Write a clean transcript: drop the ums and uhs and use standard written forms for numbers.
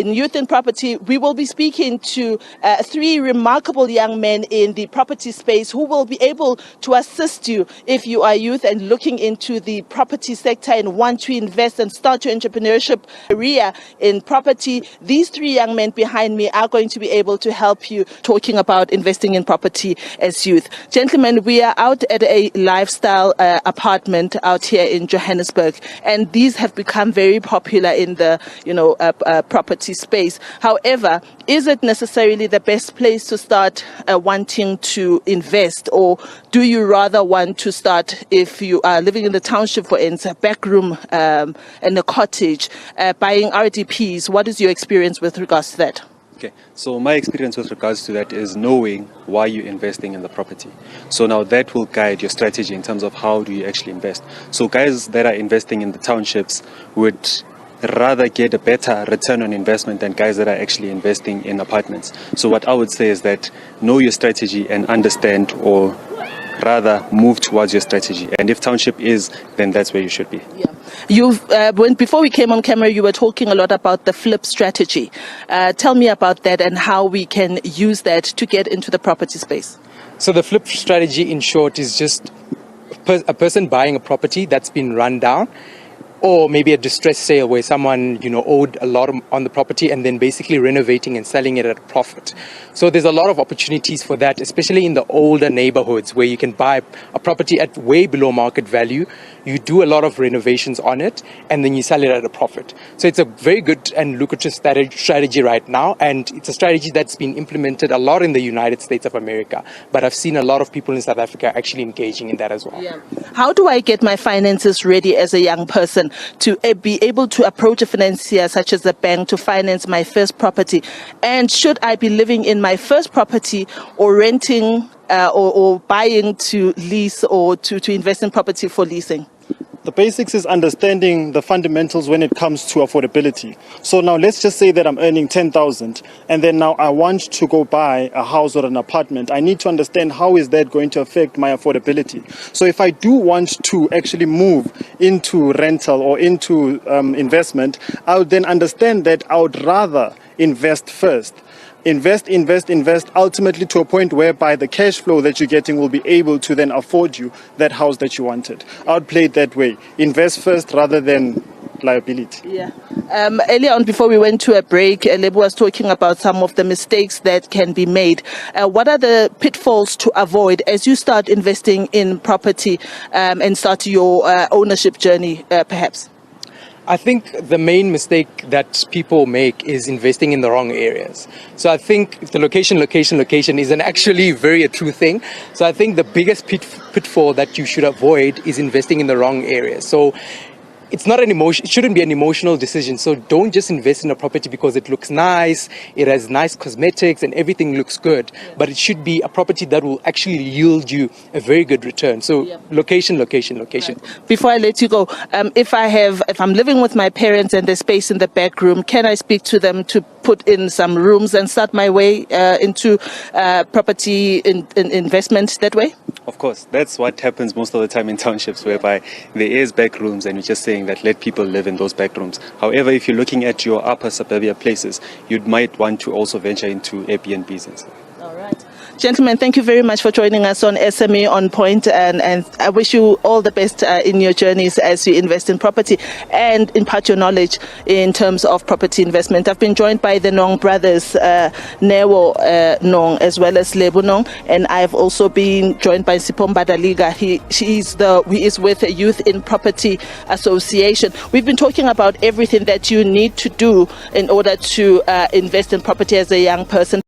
In Youth in Property, we will be speaking to three remarkable young men in the property space who will be able to assist you if you are youth and looking into the property sector and want to invest and start your entrepreneurship career in property. These three young men behind me are going to be able to help you talking about investing in property as youth. Gentlemen, we are out at a lifestyle apartment out here in Johannesburg, and these have become very popular in the property space. However, is it necessarily the best place to start wanting to invest, or do you rather want to start, if you are living in the township, for instance, a back room in a cottage, buying RDPs? What is your experience with regards to that? Okay, so my experience with regards to that is knowing why you're investing in the property. So now that will guide your strategy in terms of how do you actually invest. So guys that are investing in the townships would rather get a better return on investment than guys that are actually investing in apartments. So what I would say is that know your strategy and understand, or rather move towards your strategy. And if township is, then that's where you should be. Yeah. Before we came on camera, you were talking a lot about the flip strategy. Tell me about that and how we can use that to get into the property space. So the flip strategy, in short, is just a person buying a property that's been run down, or maybe a distressed sale where someone owed a lot on the property and then basically renovating and selling it at a profit. So there's a lot of opportunities for that, especially in the older neighborhoods where you can buy a property at way below market value. You do a lot of renovations on it and then you sell it at a profit. So it's a very good and lucrative strategy right now, and it's a strategy that's been implemented a lot in the United States of America. But I've seen a lot of people in South Africa actually engaging in that as well. Yeah. How do I get my finances ready as a young person to be able to approach a financier such as a bank to finance my first property? And should I be living in my first property or renting or buying to lease, or to invest in property for leasing? The basics is understanding the fundamentals when it comes to affordability. So now let's just say that I'm earning 10,000 and then now I want to go buy a house or an apartment. I need to understand how is that going to affect my affordability. So if I do want to actually move into rental or into investment, I would then understand that I would rather invest first. Invest, ultimately to a point whereby the cash flow that you're getting will be able to then afford you that house that you wanted. I would play it that way. Invest first rather than liability. Yeah. Earlier on, before we went to a break, Lebo was talking about some of the mistakes that can be made. What are the pitfalls to avoid as you start investing in property and start your ownership journey, perhaps? I think the main mistake that people make is investing in the wrong areas. So I think the location isn't actually a true thing. So I think the biggest pitfall that you should avoid is investing in the wrong areas. So it's not it shouldn't be an emotional decision. So don't just invest in a property because it looks nice, it has nice cosmetics and everything looks good, but it should be a property that will actually yield you a very good return. So location. Right. Before I let you go, if I'm living with my parents and there's space in the back room, can I speak to them to put in some rooms and start my way into property investment that way? Of course, that's what happens most of the time in townships, whereby there is back rooms and you're just saying that let people live in those back rooms. However, if you're looking at your upper suburbia places, you might want to also venture into Airbnbs and stuff. All right. Gentlemen, thank you very much for joining us on SME On Point, and I wish you all the best in your journeys as you invest in property and impart your knowledge in terms of property investment. I've been joined by the Nong brothers, Newo Nong as well as Lebo Nong, and I've also been joined by Sipom Badaliga. He is with the Youth in Property Association. We've been talking about everything that you need to do in order to invest in property as a young person.